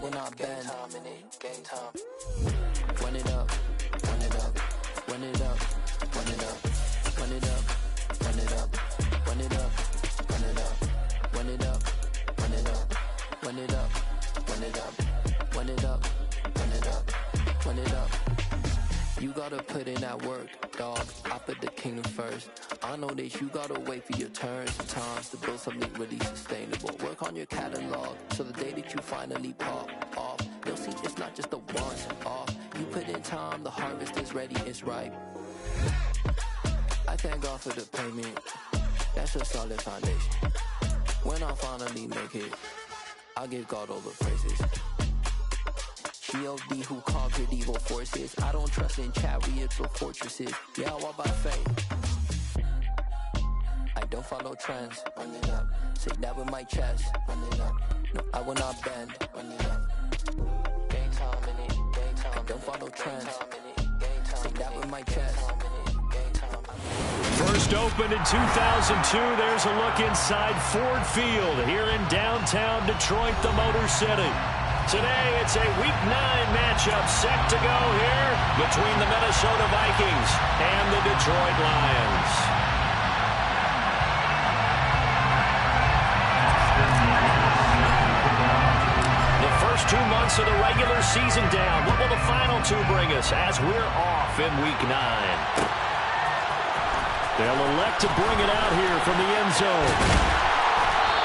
will not bend. Game time. Run it up, run it up, run it up, run it up, run it up, run it up, run it up, run it up, run it up, run it up, run it up, run it up, run it up, run it up, run it up. You gotta put in that work, dog. I put the kingdom first. I know that you gotta wait for your turn sometimes to build something really sustainable. Work on your catalog, so the day that you finally pop off, you'll see it's not just a once off. You put in time, the harvest is ready, it's ripe. I thank God for the payment, that's a solid foundation. When I finally make it, I'll give God all the praises. G.O.D. who conquered evil forces. I don't trust in chariots or fortresses. Yeah, I walk by faith. I don't follow trends. Run it up. Say that with my chest. Run it up. No, I will not bend. Run it up. Game time in it. Game time. I don't follow trends. Say that with my chest. First opened in 2002. There's a look inside Ford Field here in downtown Detroit, the Motor City. Today, it's a Week 9 matchup set to go here between the Minnesota Vikings and the Detroit Lions. The first 2 months of the regular season down. What will the final 2 bring us as we're off in Week 9? They'll elect to bring it out here from the end zone.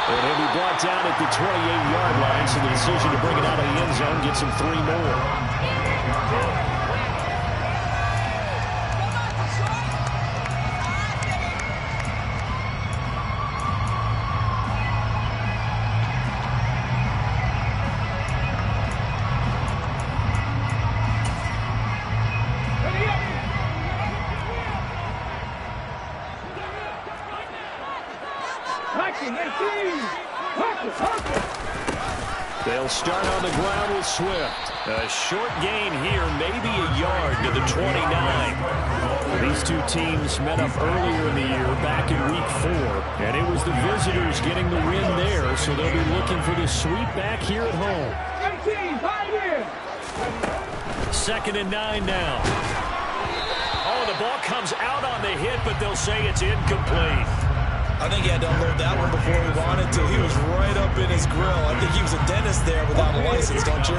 And he'll be brought down at the 28-yard line, so the decision to bring it out of the end zone gets him 3 more. They'll start on the ground with Swift. A short gain here, maybe a yard to the 29. These two teams met up earlier in the year, back in Week 4, and it was the visitors getting the win there, so they'll be looking for the sweep back here at home. 2nd and 9 now. Oh, the ball comes out on the hit, but they'll say it's incomplete. I think he had to unload that one before he wanted to. He was right up in his grill. I think he was a dentist there without a license, don't you?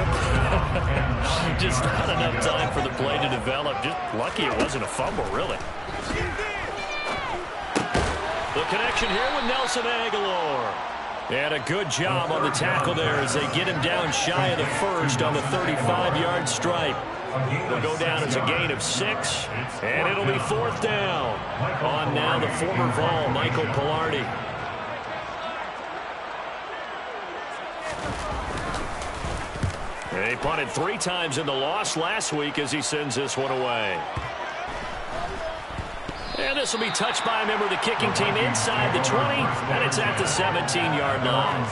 Just not enough time for the play to develop. Just lucky it wasn't a fumble, really. The connection here with Nelson Agholor. And a good job on the tackle there as they get him down shy of the first on the 35-yard stripe. Will go down as a gain of 6, and it'll be 4th down. On now the former Vol, Michael Palardy. They punted 3 times in the loss last week as he sends this one away. And this will be touched by a member of the kicking team inside the 20, and it's at the 17-yard line.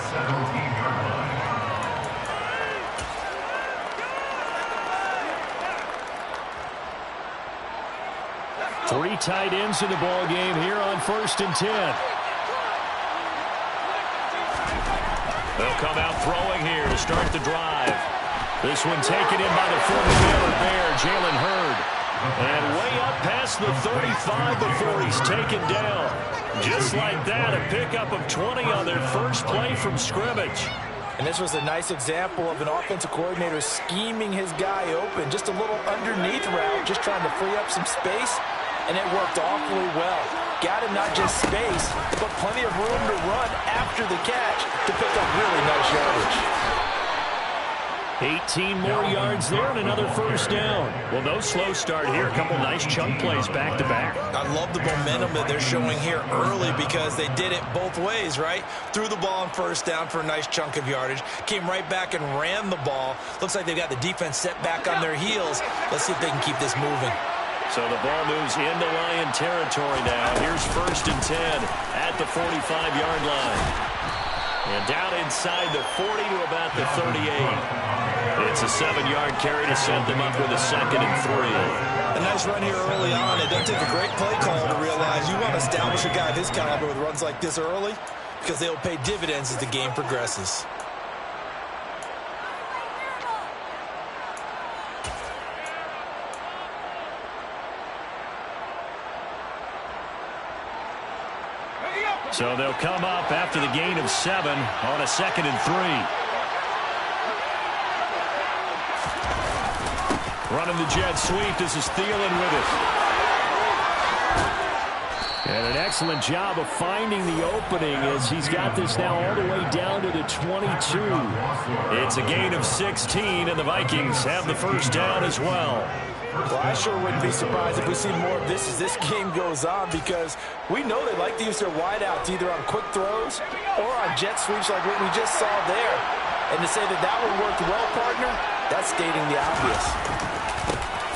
3 tight ends in the ball game here on 1st and 10. They'll come out throwing here to start the drive. This one taken in by the former Baylor Bear, Jalen Hurd. And way up past the 35 before he's taken down. Just like that, a pickup of 20 on their first play from scrimmage. And this was a nice example of an offensive coordinator scheming his guy open. Just a little underneath route, just trying to free up some space. And it worked awfully well. Got him not just space, but plenty of room to run after the catch to pick up really nice yardage. 18 more yards there and another 1st down. Well, no slow start here. A couple nice chunk plays back-to-back. I love the momentum that they're showing here early because they did it both ways, right? Threw the ball on 1st down for a nice chunk of yardage. Came right back and ran the ball. Looks like they've got the defense set back on their heels. Let's see if they can keep this moving. So the ball moves into Lion territory now. Here's 1st and 10 at the 45-yard line. And down inside the 40 to about the 38. It's a 7-yard carry to set them up with a 2nd and 3. A nice run here early on. It doesn't take a great play call to realize you want to establish a guy of his caliber with runs like this early because they'll pay dividends as the game progresses. So they'll come up after the gain of 7 on a 2nd and 3. Running the jet sweep. This is Thielen with it. And an excellent job of finding the opening as he's got this now all the way down to the 22. It's a gain of 16, and the Vikings have the first down as well. Well, I sure wouldn't be surprised if we see more of this as this game goes on, because we know they like to use their wideouts either on quick throws or on jet sweeps like what we just saw there. And to say that that one worked well, partner, that's stating the obvious.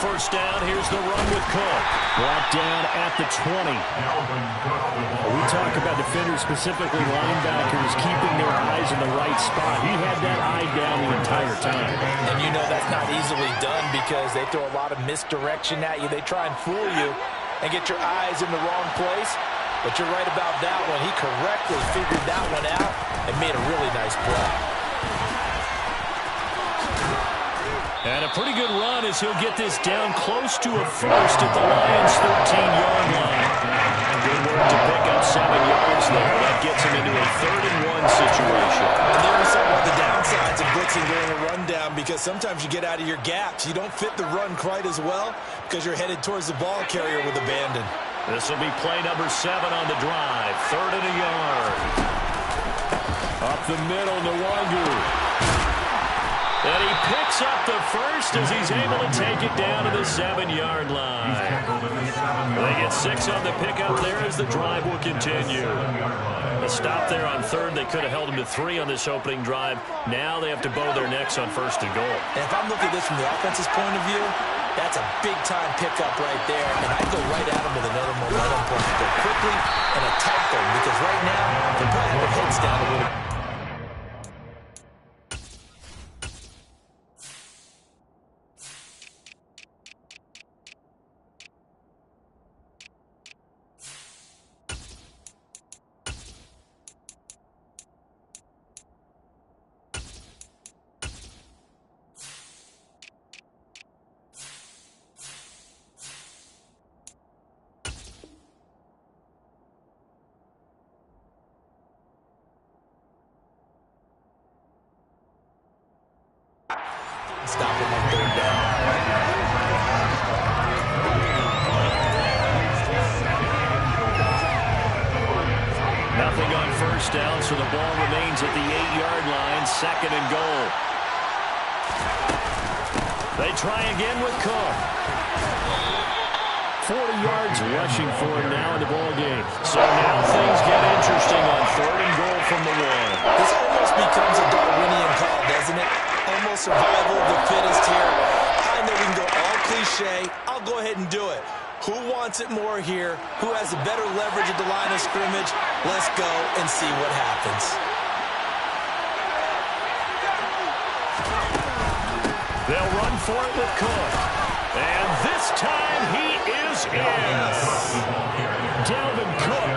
First down, here's the run with Cook. Brought down at the 20. We talk about defenders, specifically linebackers, keeping their eyes in the right spot. He had that eye down the entire time. And you know that's not easily done because they throw a lot of misdirection at you. They try and fool you and get your eyes in the wrong place. But you're right about that one. He correctly figured that one out and made a really nice play. And a pretty good run as he'll get this down close to a first at the Lions' 13-yard line. Good work to pick up 7 yards there. That gets him into a 3rd-and-1 situation. And there we saw one of the downsides of blitzing during a rundown, because sometimes you get out of your gaps. You don't fit the run quite as well because you're headed towards the ball carrier with abandon. This will be play number 7 on the drive. 3rd and a yard. Up the middle, Nwangu. And he picks up the first as he's able to take it down to the 7-yard line. They get 6 on the pickup there as the drive will continue. A stop there on 3rd. They could have held him to 3 on this opening drive. Now they have to bow their necks on 1st and goal. And if I'm looking at this from the offense's point of view, that's a big-time pickup right there. And I'd go right at him with another momentum play. Go quickly and attack them, because right now they're probably have their heads down a little bit. Stop him on 3rd down. Nothing on 1st down, so the ball remains at the 8-yard line. 2nd and goal. They try again with Cook. 40 yards rushing for him now in the ball game. So now things get interesting on 3rd and goal from the 1. This almost becomes a Darwinian call, doesn't it? Almost survival of the fittest here. I know we can go all cliche. I'll go ahead and do it. Who wants it more here? Who has a better leverage at the line of scrimmage? Let's go and see what happens. They'll run for it with Cook. And this time he is in. Dalvin Cook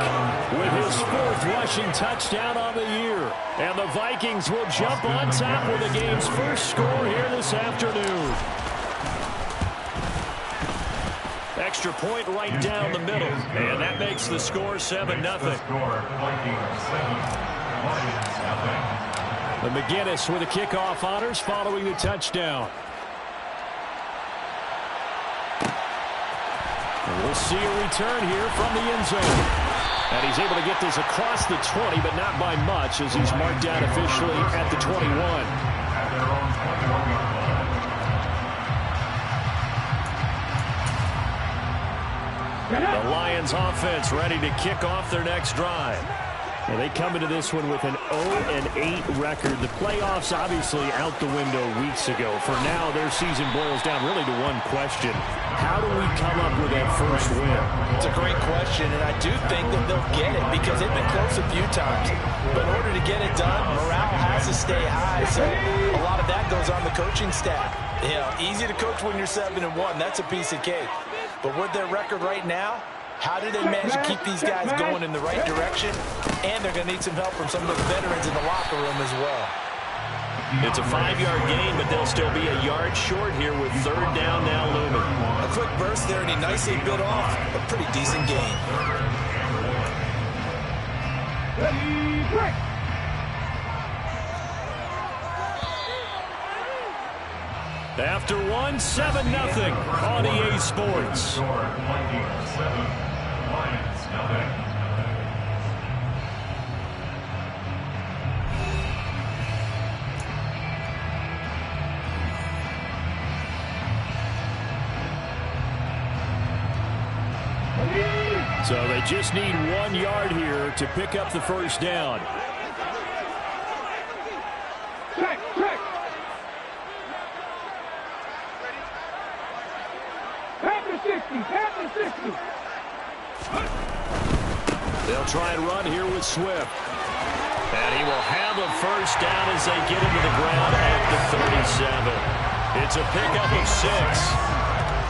with his 4th rushing touchdown on the year. And the Vikings will jump on top with the game's first score here this afternoon. Extra point right down the middle. And that makes the score 7-0. The McGinnis with the kickoff honors following the touchdown. And we'll see a return here from the end zone. And he's able to get this across the 20, but not by much, as he's marked down officially at the 21. The Lions offense ready to kick off their next drive. Well, they come into this one with an 0-8 record. The playoffs obviously out the window weeks ago. For now, their season boils down really to one question. How do we come up with that first win? It's a great question, and I do think that they'll get it because they've been close a few times. But in order to get it done, morale has to stay high. So a lot of that goes on the coaching staff. You know, easy to coach when you're 7-1. That's a piece of cake. But with their record right now, how do they manage to keep these guys going in the right direction? And they're going to need some help from some of those veterans in the locker room as well. It's a 5-yard gain, but they'll still be a yard short here with 3rd down now looming. A quick burst there, and he nicely bit off a pretty decent gain. After one, 7-0 on EA Sports. So they just need 1 yard here to pick up the first down. Check. Pass the 60. They'll try and run here with Swift. And he will have a first down as they get into the ground at the 37. It's a pickup of 6.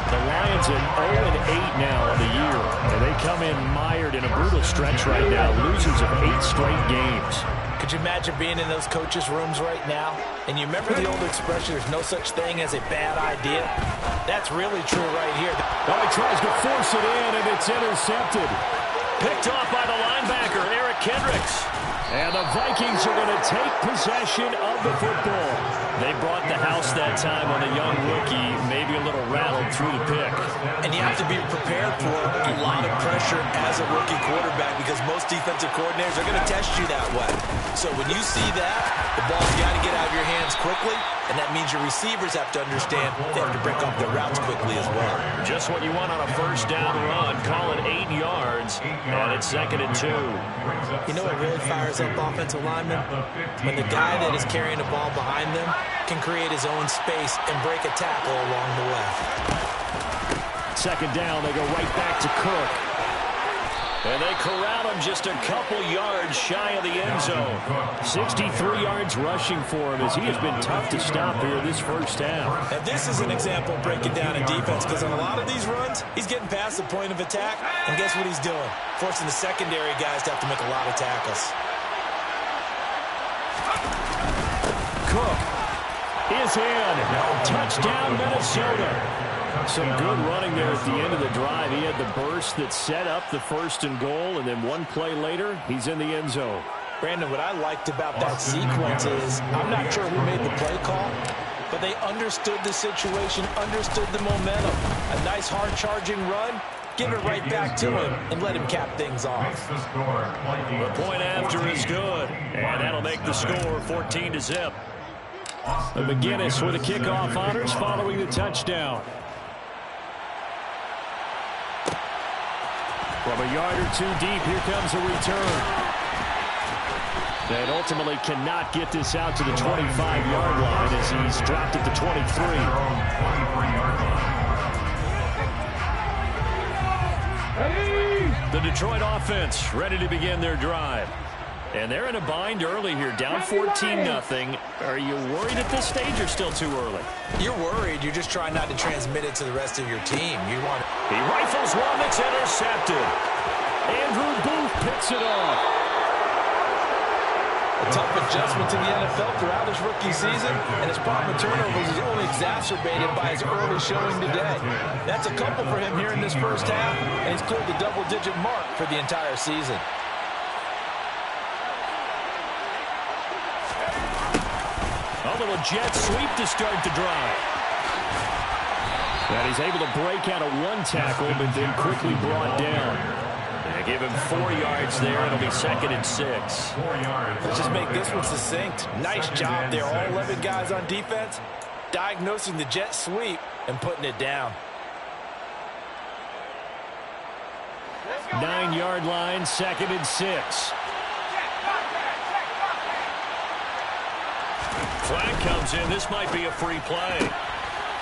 The Lions at 0-8 now on the year. And they come in mired in a brutal stretch right now, losers of 8 straight games. Could you imagine being in those coaches' rooms right now? And you remember the old expression, there's no such thing as a bad idea? That's really true right here. Oh, he tries to force it in, and it's intercepted. Picked off by the linebacker, Eric Kendricks. And the Vikings are going to take possession of the football. They brought the house that time on a young rookie, maybe a little rattled through the pick. And you have to be prepared for a lot of pressure as a rookie quarterback because most defensive coordinators are going to test you that way. So when you see that, the ball's got to get out of your hands quickly, and that means your receivers have to understand they have to break off their routes quickly as well. Just what you want on a first down run. Call it 8 yards, and it's 2nd and 2. You know what really fires up offensive linemen? When the guy that is carrying the ball behind them can create his own space and break a tackle along the way. 2nd down, they go right back to Cook. And they corral him just a couple yards shy of the end zone. 63 yards rushing for him as he has been tough to stop here this first half. And this is an example of breaking down in defense because on a lot of these runs, he's getting past the point of attack, and guess what he's doing? Forcing the secondary guys to have to make a lot of tackles. Cook is in. Touchdown, Minnesota. Some good running there at the end of the drive. He had the burst that set up the 1st and goal, and then one play later, he's in the end zone. Brandon, what I liked about that sequence is I'm not sure who made the play call, but they understood the situation, understood the momentum. A nice hard-charging run, give it right back to him, and let him cap things off. The point after is good, and that'll make the score 14-0. McGinnis with a kickoff honors following the touchdown. From a yard or 2 deep, here comes a return. And ultimately cannot get this out to the 25-yard line as he's dropped at the 23. The Detroit offense ready to begin their drive. And they're in a bind early here, down 14-0. Are you worried at this stage or still too early? You're worried. You're just trying not to transmit it to the rest of your team. He rifles one that's intercepted. Andrew Booth picks it off. A tough adjustment to the NFL throughout his rookie season, and his problem with turnovers is only exacerbated by his early showing today. That's a couple for him here in this first half, and he's cleared the double-digit mark for the entire season. A little jet sweep to start the drive. And he's able to break out of one tackle, but then quickly brought down. They give him 4 yards there. It'll be 2nd and 6. Let's just make this one succinct. Nice job there. All 11 guys on defense diagnosing the jet sweep and putting it down. 9-yard line, 2nd and 6. Flag comes in. This might be a free play.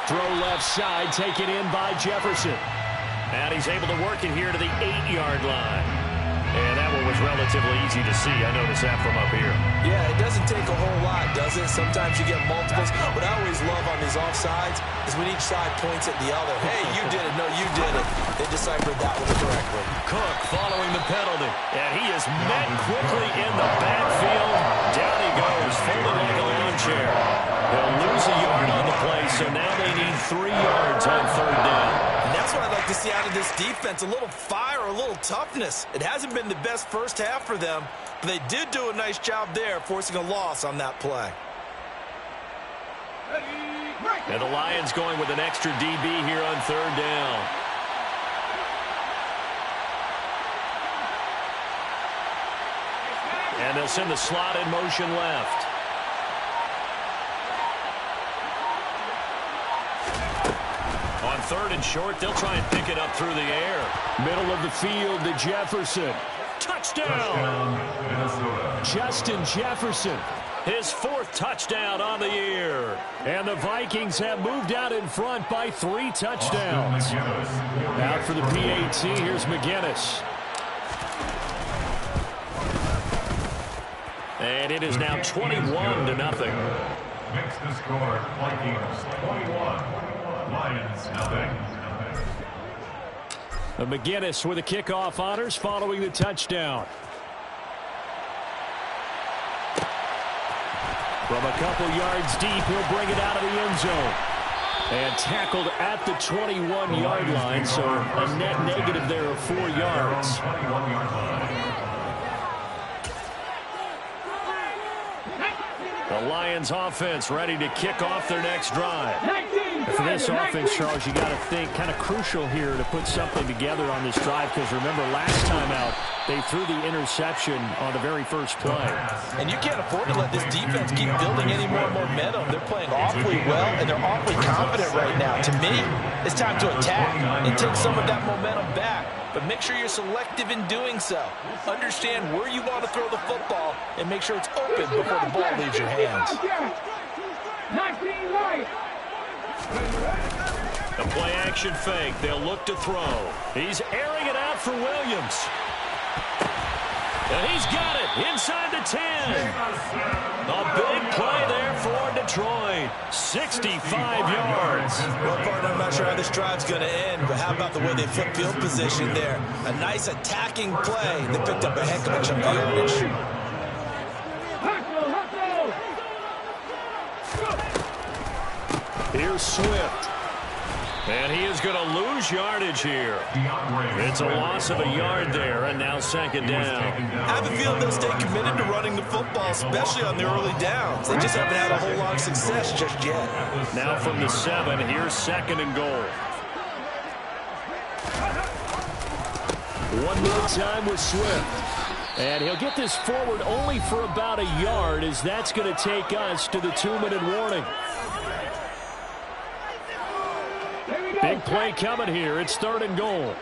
Throw left side, taken in by Jefferson. And he's able to work it here to the 8-yard line. And that one was relatively easy to see. I noticed that from up here. Yeah, it doesn't take a whole lot, does it? Sometimes you get multiples. What I always love on these offsides is when each side points at the other. Hey, you did it. No, you did it. They deciphered that one correctly. Cook following the penalty. And he is met quickly in the backfield. Down he goes, folded like a lawn chair. They'll lose a yard on the play, so now they need 3 yards on 3rd down. And that's what I'd like to see out of this defense. A little fire or a little toughness. It hasn't been the best first half for them, but they did do a nice job there, forcing a loss on that play. And the Lions going with an extra DB here on third down. And they'll send the slot in motion left. On third and short, they'll try and pick it up through the air. Middle of the field to Jefferson. Touchdown! Justin Jefferson. His fourth touchdown on the year. And the Vikings have moved out in front by 3 touchdowns. Out for the PAT, here's McGinnis. And it is now 21-0. Makes the score Vikings 21, Lions nothing. McGinnis with the kickoff honors following the touchdown. From a couple yards deep, he'll bring it out of the end zone. And tackled at the 21-yard line, so a net negative there of 4 yards. The Lions offense ready to kick off their next drive. For this offense, Charles, you got to think kind of crucial here to put something together on this drive, because remember last time out they threw the interception on the very first play. And you can't afford to let this defense keep building any more momentum. They're playing awfully well, and they're awfully confident right now. To me, it's time to attack and take some of that momentum back. But make sure you're selective in doing so. Understand where you want to throw the football and make sure it's open before the ball leaves your hands. The play action fake. They'll look to throw. He's airing it out for Williams. And he's got it inside the 10. A big play there for Detroit. 65 yards. Well, partner, I'm not sure how this drive's going to end, but how about the way they flip field position there? A nice attacking play. They picked up a heck of a chunk of yardage. Here's Swift. And he is going to lose yardage here. It's a loss of a yard there, and now second down. I have a feeling they'll stay committed to running the football, especially on their early downs. They just haven't had a whole lot of success just yet. Now from the 7, here's second and goal. One more time with Swift. And he'll get this forward only for about a yard, as that's going to take us to the 2-minute warning. Big play coming here. It's third and goal.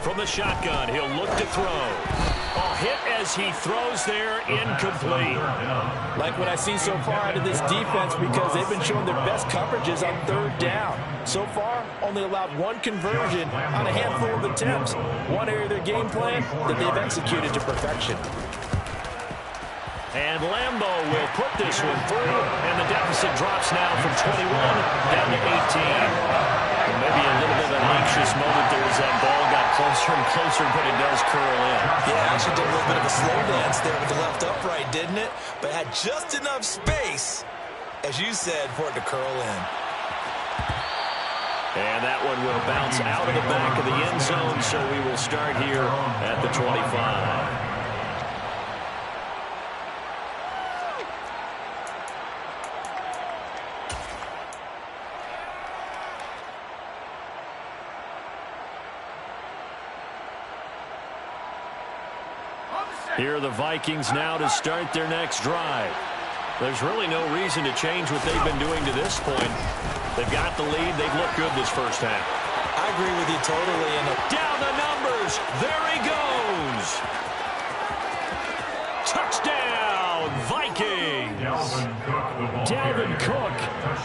From the shotgun, he'll look to throw. A hit as he throws there, incomplete. Like what I see so far out of this defense, because they've been showing their best coverages on third down. So far, only allowed 1 conversion on a handful of attempts. One area of their game plan that they've executed to perfection. And Lambo will put this one through, and the deficit drops now from 21 down to 18. And maybe a little bit of an anxious moment there as that ball got closer and closer, but it does curl in. Yeah, actually did a little bit of a slow dance there with the left upright, didn't it? But had just enough space, as you said, for it to curl in. And that one will bounce out of the back of the end zone, so we will start here at the 25. Here are the Vikings now to start their next drive. There's really no reason to change what they've been doing to this point. They've got the lead. They've looked good this first half. I agree with you totally. And down the numbers. There he goes. Touchdown, Vikings. Dalvin Cook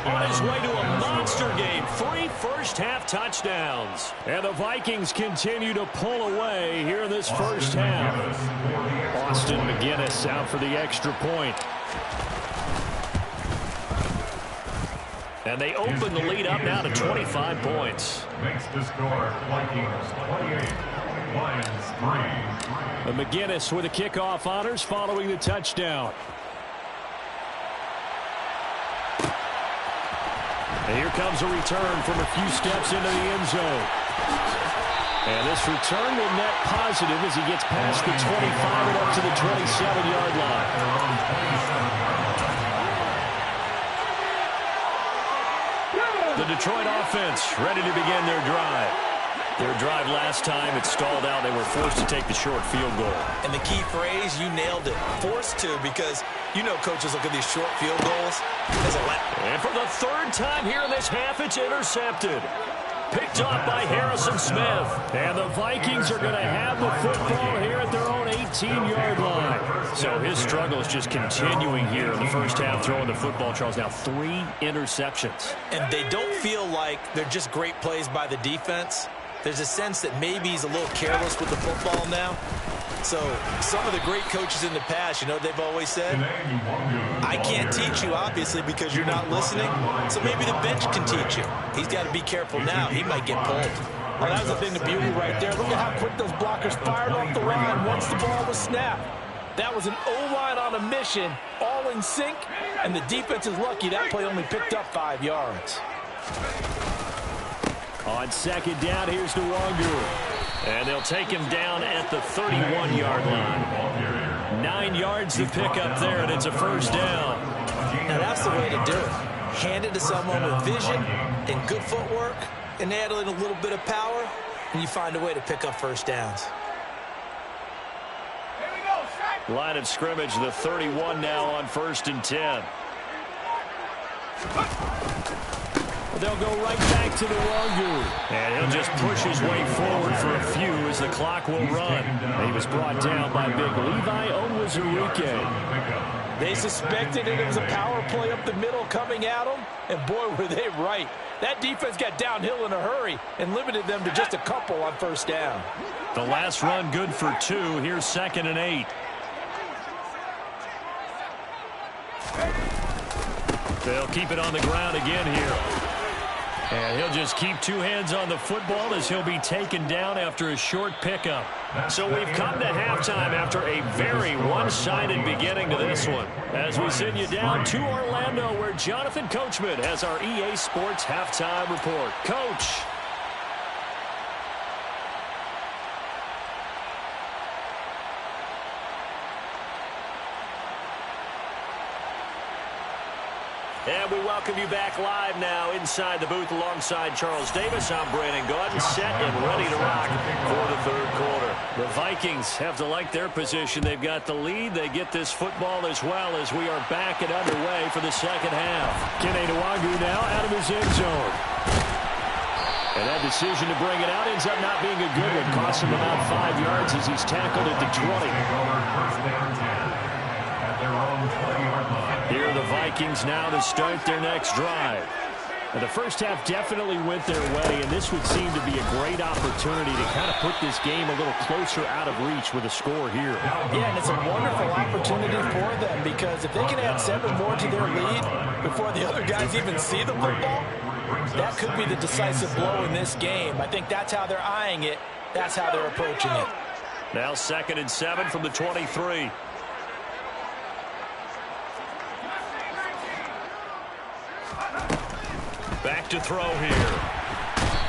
on his way to a monster game. 3 first-half touchdowns. And the Vikings continue to pull away here in this first half. Austin McGinnis out for the extra point. And they open the lead up now to 25 points. Makes the score Vikings 28, Lions 3. And McGinnis with the kickoff honors following the touchdown. And here comes a return from a few steps into the end zone. And this return will net positive as he gets past the 25 and up to the 27-yard line. The Detroit offense ready to begin their drive. Their drive last time, it stalled out. They were forced to take the short field goal. And the key phrase, you nailed it. Forced to, because you know coaches look at these short field goals as a let. And for the third time here in this half, it's intercepted. Picked off by Harrison Smith. And the Vikings are going to have the football here at their own 18-yard line. So his struggle is just continuing here in the first half, throwing the football. Charles, now 3 interceptions. And they don't feel like they're just great plays by the defense. There's a sense that maybe he's a little careless with the football now. So some of the great coaches in the past, you know, they've always said, I can't teach you, obviously, because you're not listening. So maybe the bench can teach you. He's got to be careful now. He might get pulled. Well, that was the thing of beauty right there. Look at how quick those blockers fired off the line once the ball was snapped. That was an O-line on a mission, all in sync, and the defense is lucky that play only picked up 5 yards. On second down, here's Nwangu. And they'll take him down at the 31-yard line. 9 yards to pick up there, and it's a first down. Now that's the way to do it. Hand it to someone with vision and good footwork, and add in a little bit of power, and you find a way to pick up first downs. Line of scrimmage, the 31 now on 1st and 10. They'll go right back to the Nwangu. And he'll just push his way forward for a few as the clock will run. He was brought down by big Levi Onwuzurike. They suspected it was a power play up the middle coming at them, and boy, were they right. That defense got downhill in a hurry and limited them to just a couple on first down. The last run good for 2. Here's 2nd and 8. They'll keep it on the ground again here. And he'll just keep 2 hands on the football as he'll be taken down after a short pickup. So we've come to halftime after a very one-sided beginning to this one. As we send you down to Orlando, where Jonathan Coachman has our EA Sports Halftime Report. Coach. And we welcome you back live now inside the booth alongside Charles Davis. I'm Brandon Gaudin, set and ready to rock for the 3rd quarter. The Vikings have to like their position. They've got the lead. They get this football as well as we are back and underway for the second half. Kene Nwangu now out of his end zone. And that decision to bring it out ends up not being a good one. Costs him about 5 yards as he's tackled at the 20. Here are the Vikings now to start their next drive. And the first half definitely went their way, and this would seem to be a great opportunity to kind of put this game a little closer out of reach with a score here. Yeah, and it's a wonderful opportunity for them, because if they can add 7 more to their lead before the other guys even see the football, that could be the decisive blow in this game. I think that's how they're eyeing it. That's how they're approaching it. Now 2nd and 7 from the 23. Back to throw here.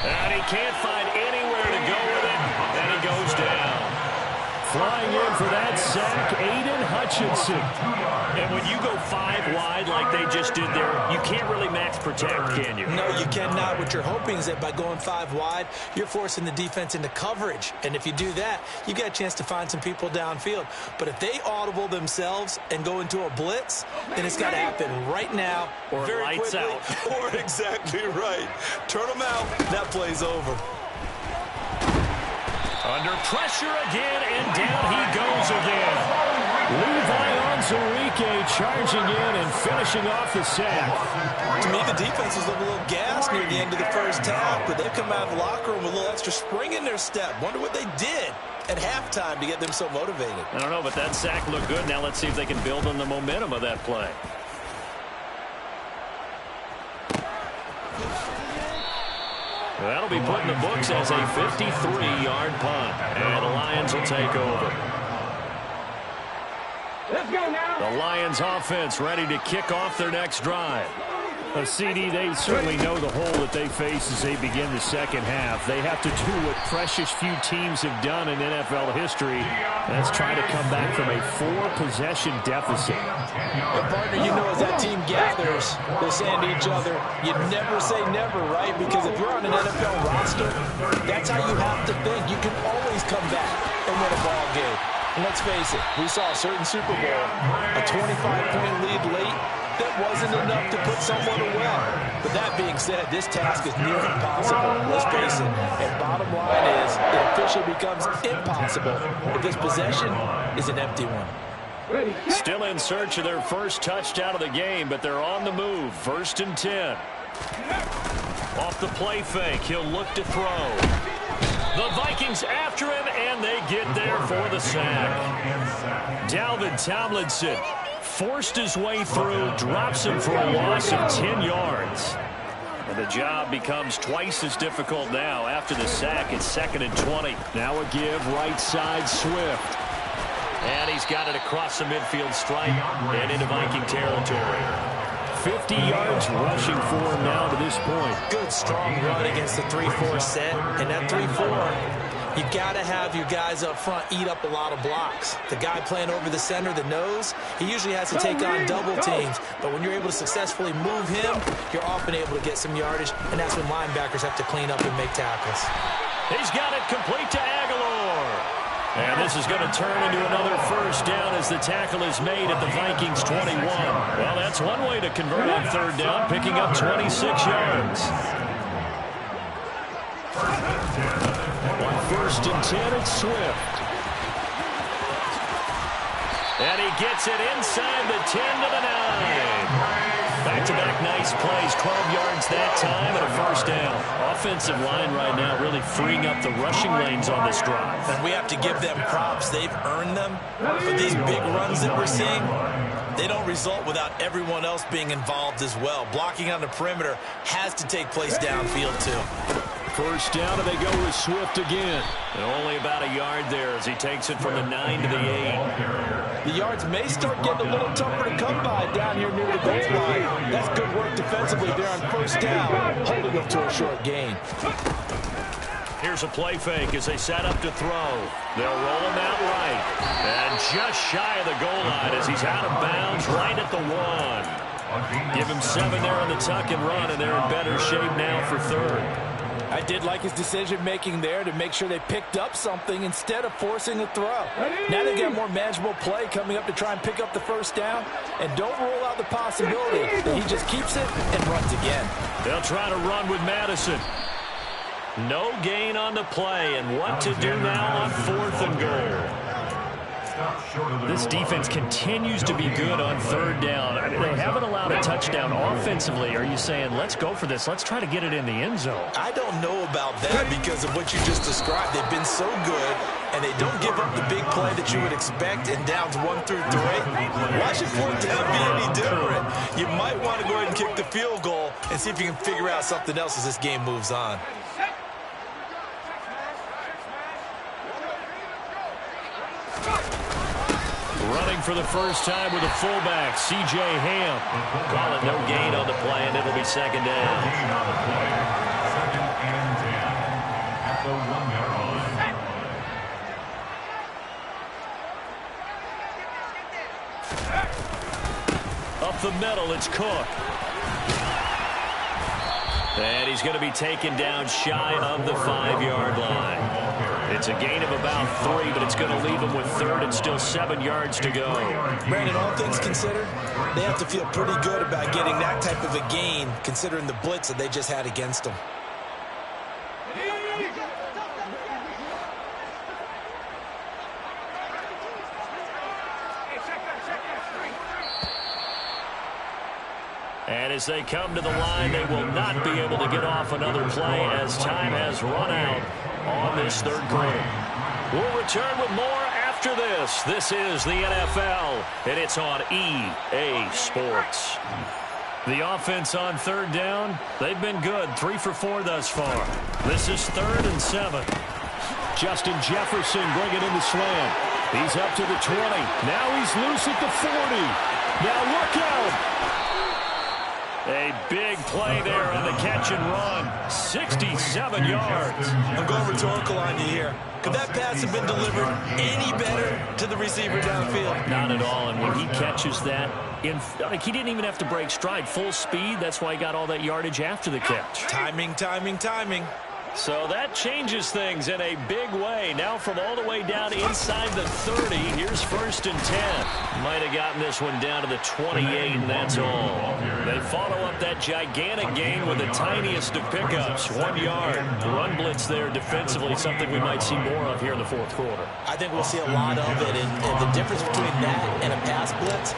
And he can't find anywhere to go with it. And he goes down. Flying in for that sack, Aiden Hutchinson. And when you go 5 wide like they just did there, you can't really max protect, can you? No, you cannot. What you're hoping is that by going 5 wide, you're forcing the defense into coverage. And if you do that, you got a chance to find some people downfield. But if they audible themselves and go into a blitz, then it's got to happen right now. Or very lights quickly. out. Or exactly right. Turn them out. That play's over. Under pressure again, and down he goes again. Levi Onwuzurike charging in and finishing off the sack. To me, the defense was a little gassed near the end of the first half, but they've come out of the locker room with a little extra spring in their step. Wonder what they did at halftime to get them so motivated. I don't know, but that sack looked good. Now let's see if they can build on the momentum of that play. That'll be put in the books as a 53-yard punt. And the Lions will take over. Let's go now. The Lions offense ready to kick off their next drive. CD, they certainly know the hole that they face as they begin the second half. They have to do what precious few teams have done in NFL history. That's try to come back from a 4-possession deficit. And partner, you know, as that team gathers, they're saying to each other, you never say never, right? Because if you're on an NFL roster, that's how you have to think. You can always come back and win a ball game. And let's face it, we saw a certain Super Bowl, a 25-point lead late, that wasn't enough to put someone away. But that being said, this task is near impossible. Let's face it. And bottom line is, it officially becomes impossible if this possession is an empty one. Still in search of their first touchdown of the game, but they're on the move. 1st and 10. Off the play fake, he'll look to throw. The Vikings after him, and they get there for the sack. Dalvin Tomlinson forced his way through, drops him for a loss of 10 yards. And the job becomes twice as difficult now after the sack. It's 2nd and 20. Now a give, right side, Swift. And he's got it across the midfield stripe and into Viking territory. 50 yards rushing for him now to this point. Good, strong run against the 3-4 set. And that 3-4... you got to have your guys up front eat up a lot of blocks. The guy playing over the center, the nose, he usually has to take on double teams. But when you're able to successfully move him, you're often able to get some yardage, and that's when linebackers have to clean up and make tackles. He's got it complete to Aguilar. And this is going to turn into another first down as the tackle is made at the Vikings 21. Well, that's one way to convert on 3rd down, picking up 26 yards. 1st and 10, it's Swift. And he gets it inside the 10 to the 9. Back-to-back nice plays, 12 yards that time, and a first down. Offensive line right now really freeing up the rushing lanes on this drive. And we have to give them props. They've earned them. But these big runs that we're seeing, they don't result without everyone else being involved as well. Blocking on the perimeter has to take place downfield, too. First down, and they go with Swift again. And only about a yard there as he takes it from the 9 to the 8. The yards may start getting a little tougher to come by down here near the goal line. That's good work defensively there on 1st down, holding them to a short gain. Here's a play fake as they set up to throw. They'll roll him out right. And just shy of the goal line as he's out of bounds right at the 1. Give him 7 there on the tuck and run, and they're in better shape now for 3rd. I did like his decision-making there to make sure they picked up something instead of forcing a throw. Now they've got more manageable play coming up to try and pick up the first down. And don't rule out the possibility that he just keeps it and runs again. They'll try to run with Madison. No gain on the play, and what to do now on 4th and goal. This defense continues to be good on 3rd down. I mean, they haven't allowed a touchdown offensively. Are you saying, let's go for this? Let's try to get it in the end zone. I don't know about that because of what you just described. They've been so good, and they don't give up the big play that you would expect in downs 1 through 3. Why should 4th down be any different? You might want to go ahead and kick the field goal and see if you can figure out something else as this game moves on. Running for the first time with a fullback, C.J. Ham. Call it no gain on the play, and it'll be 2nd down. Gain on the play, 2nd and 10 at the 1-yard line. Up the middle, it's Cook. And he's going to be taken down shy of the 5-yard line. It's a gain of about 3, but it's going to leave him with 3rd and still 7 yards to go. Brandon, all things considered, they have to feel pretty good about getting that type of a gain considering the blitz that they just had against them. And as they come to the line, they will not be able to get off another play as time has run out on this 3rd quarter. We'll return with more after this. This is the NFL, and it's on EA Sports. The offense on 3rd down, they've been good. 3 for 4 thus far. This is 3rd and 7. Justin Jefferson bringing in the slant. He's up to the 20. Now he's loose at the 40. Now look out. A big play there on the catch and run. 67 yards. I'm going rhetorical on you here. Could that pass have been delivered any better to the receiver downfield? Not at all. And when he catches that, he didn't even have to break stride. Full speed. That's why he got all that yardage after the catch. Timing, timing, timing. So that changes things in a big way. Now from all the way down inside the 30, here's 1st and 10. Might have gotten this one down to the 28, and that's all. They follow up that gigantic gain with the tiniest of pickups, 1 yard. The run blitz there defensively, something we might see more of here in the fourth quarter. I think we'll see a lot of it, and the difference between that and a pass blitz,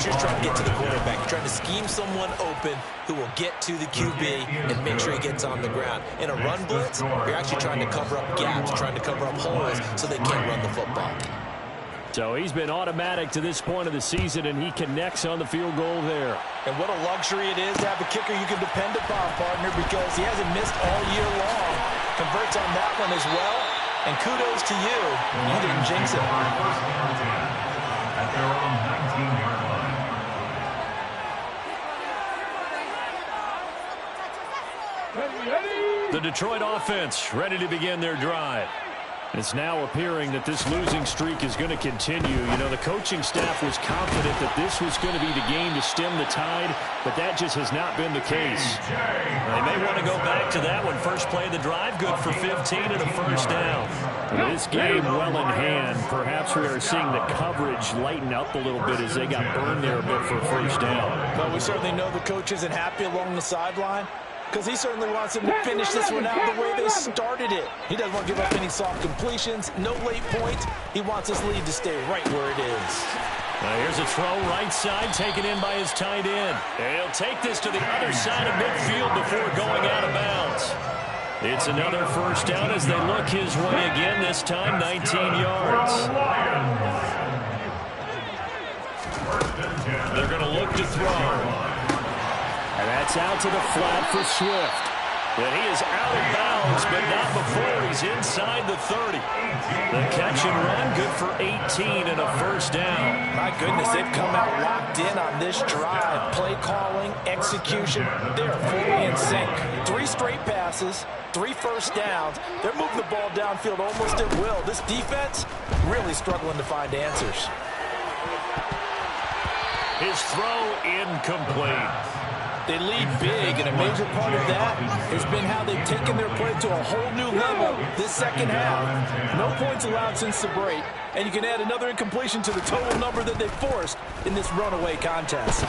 you're trying to get to the quarterback. You're trying to scheme someone open who will get to the QB and make sure he gets on the ground. In a run blitz, you're actually trying to cover up gaps, trying to cover up holes so they can't run the football. So he's been automatic to this point of the season, and he connects on the field goal there. And what a luxury it is to have a kicker you can depend upon, partner, because he hasn't missed all year long. Converts on that one as well, and kudos to you. You didn't jinx it. At their own 19-yard line. The Detroit offense ready to begin their drive. It's now appearing that this losing streak is going to continue. You know, the coaching staff was confident that this was going to be the game to stem the tide, but that just has not been the case. They may want to go back to that one. First play of the drive, good for 15 and a first down. This game well in hand. Perhaps we are seeing the coverage lighten up a little bit as they got burned there a bit for a first down. Well, we certainly know the coach isn't happy along the sideline, because he certainly wants them to finish this one out the way they started it. He doesn't want to give up any soft completions, no late points. He wants his lead to stay right where it is. Now here's a throw right side, taken in by his tight end. And he'll take this to the other side of midfield before going out of bounds. It's another first down as they look his way again, this time 19 yards. They're going to look to throw. And that's out to the flat for Swift. And he is out of bounds, but not before he's inside the 30. The catch and run, good for 18 and a first down. My goodness, they've come out locked in on this drive. Play calling, execution, they're fully in sync. 3 straight passes, 3 first downs. They're moving the ball downfield almost at will. This defense really struggling to find answers. His throw incomplete. They lead big, and a major part of that has been how they've taken their play to a whole new level this second half. No points allowed since the break, and you can add another incompletion to the total number that they forced in this runaway contest.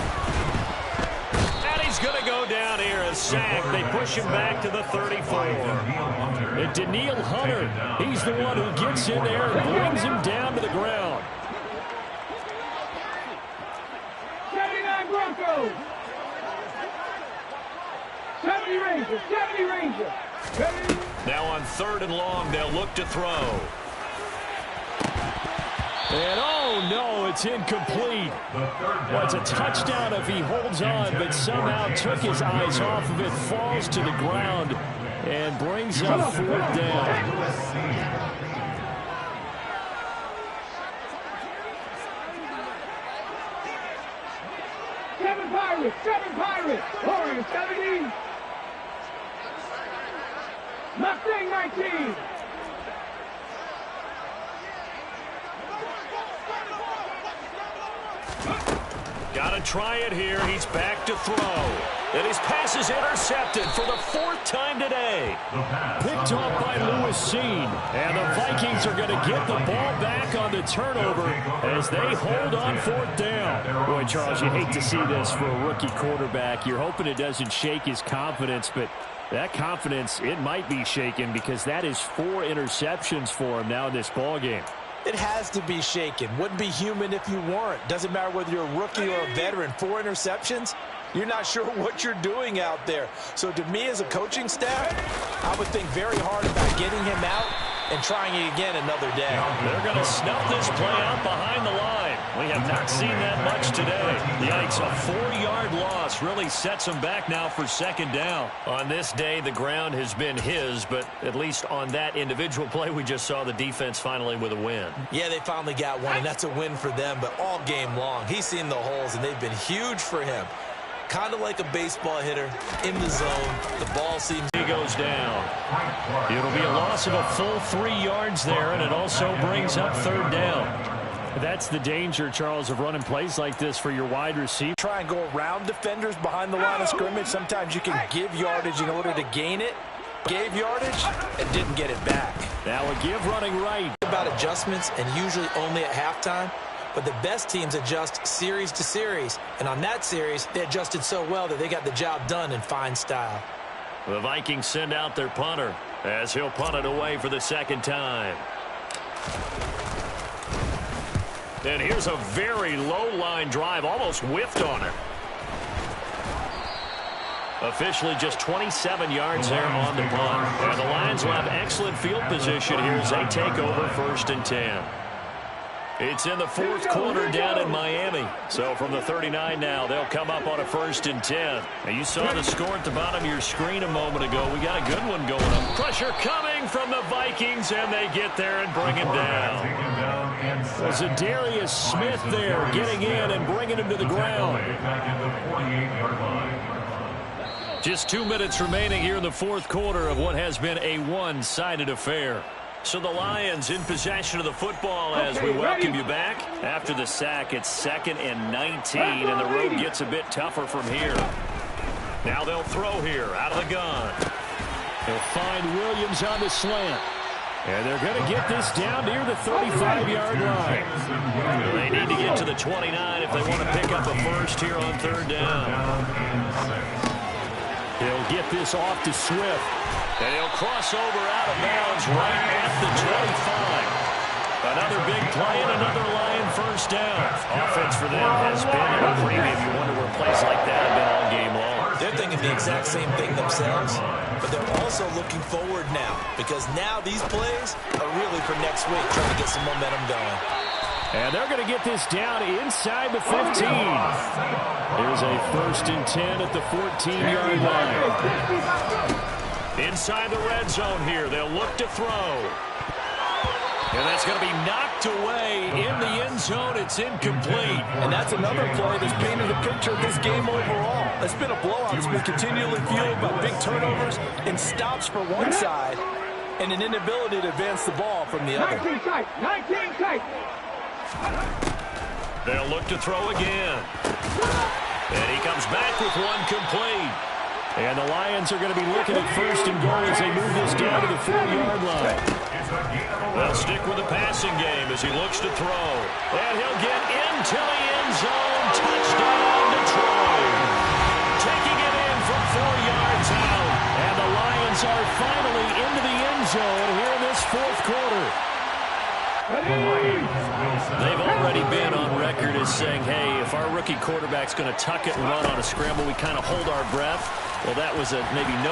And he's going to go down here, a sack. They push him back to the 34. And Danielle Hunter, he's the one who gets in there and brings him down to the ground. 79 Broncos. 70 Rangers, 70 Rangers. Ready? Now on 3rd and long, they'll look to throw. And oh no, it's incomplete. Well, it's a touchdown if he holds on, but somehow took his eyes off of it, falls to the ground, and brings up 4th down. Seven Pirates, Warriors 70. Mustang 19. Got to try it here. He's back to throw. And his pass is intercepted for the 4th time today. Picked off by Lewis Cine. And the Vikings are going to get the ball back on the turnover as they hold on 4th down. Boy, Charles, you hate to see this for a rookie quarterback. You're hoping it doesn't shake his confidence, but that confidence, it might be shaken because that is 4 interceptions for him now in this ballgame. It has to be shaken. Wouldn't be human if you weren't. Doesn't matter whether you're a rookie or a veteran. 4 interceptions, you're not sure what you're doing out there. So to me as a coaching staff, I would think very hard about getting him out and trying it again another day. They're going to snuff this play out behind the line. We have not seen that much today. Yikes, a 4-yard loss really sets him back now for second down. On this day, the ground has been his, but at least on that individual play, we just saw the defense finally with a win. Yeah, they finally got one, and that's a win for them, but all game long, he's seen the holes, and they've been huge for him. Kind of like a baseball hitter in the zone. The ball seems... He goes down. It'll be a loss of a full 3 yards there, and it also brings up third down. That's the danger, Charles, of running plays like this for your wide receiver. Try and go around defenders behind the line of scrimmage. Sometimes you can give yardage in order to gain it. Gave yardage and didn't get it back. Now a give running right. About adjustments, and usually only at halftime. But the best teams adjust series to series. And on that series, they adjusted so well that they got the job done in fine style. The Vikings send out their punter as he'll punt it away for the second time. And here's a very low-line drive, almost whiffed on it. Officially just 27 yards there on the punt. And the Lions will have excellent field position here as they take over 1st and 10. It's in the 4th quarter down in Miami. So from the 39 now, they'll come up on a 1st and 10. Now you saw the score at the bottom of your screen a moment ago. We got a good one going on. Pressure coming from the Vikings, and they get there and bring him down. Well, Zadarius Smith there getting in and bringing him to the ground. Just 2 minutes remaining here in the 4th quarter of what has been a one-sided affair. So the Lions in possession of the football as we welcome you back. After the sack, it's 2nd and 19, and the road gets a bit tougher from here. Now they'll throw here out of the gun. They'll find Williams on the slant. And they're going to get this down near the 35-yard line. They need to get to the 29 if they want to pick up a first here on 3rd down. He'll get this off to Swift. And he'll cross over out of bounds right at the 25. Another big play and another Lion first down. Offense for them has been in a premium. You wonder where plays like that have been all game long. They're thinking the exact same thing themselves, but they're also looking forward now because now these plays are really for next week, trying to get some momentum going. And they're going to get this down inside the 15. There's a 1st and 10 at the 14-yard line. Inside the red zone here, they'll look to throw. And that's going to be knocked away in the end zone. It's incomplete. And that's another play that's painted the picture of this game overall. It's been a blowout. It's been continually fueled by big turnovers and stops for one side and an inability to advance the ball from the other. 19 tight. They'll look to throw again. And he comes back with one complete. And the Lions are going to be looking at 1st and goal as they move this down to the 4-yard line. They'll stick with the passing game as he looks to throw. And he'll get into the end zone. Touchdown, Detroit. Taking it in from 4 yards out. And the Lions are finally into the end zone here in this 4th quarter. They've already been on record as saying, hey, if our rookie quarterback's going to tuck it and run on a scramble, we kind of hold our breath. Well, that was a maybe no,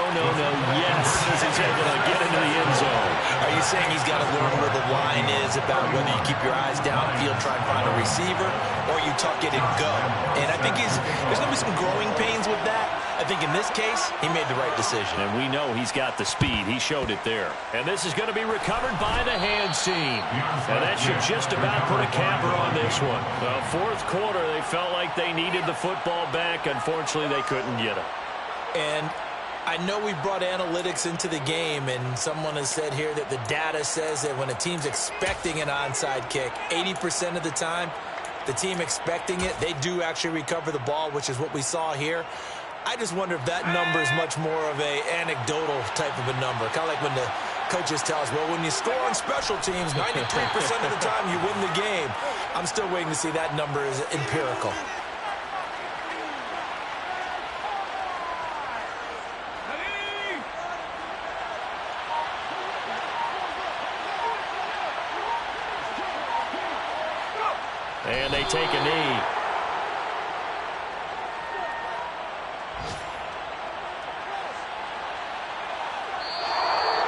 yes, as he's able to get into the end zone. Are you saying he's got to learn where the line is about whether you keep your eyes downfield, try and find a receiver, or you tuck it and go? And I think there's going to be some growing pains with that. I think in this case, he made the right decision. And we know he's got the speed. He showed it there. And this is going to be recovered by the hands team. And that should just about put a capper on this one. The 4th quarter, they felt like they needed the football back. Unfortunately, they couldn't get it. And I know we brought analytics into the game, and someone has said here that the data says that when a team's expecting an onside kick, 80% of the time, the team expecting it, they do actually recover the ball, which is what we saw here. I just wonder if that number is much more of a anecdotal type of a number. Kind of like when the coaches tell us, well, when you score on special teams, 93% of the time you win the game. I'm still waiting to see that number is empirical. And they take a knee.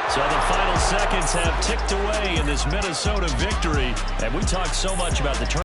So the final seconds have ticked away in this Minnesota victory. And we talked so much about the turn.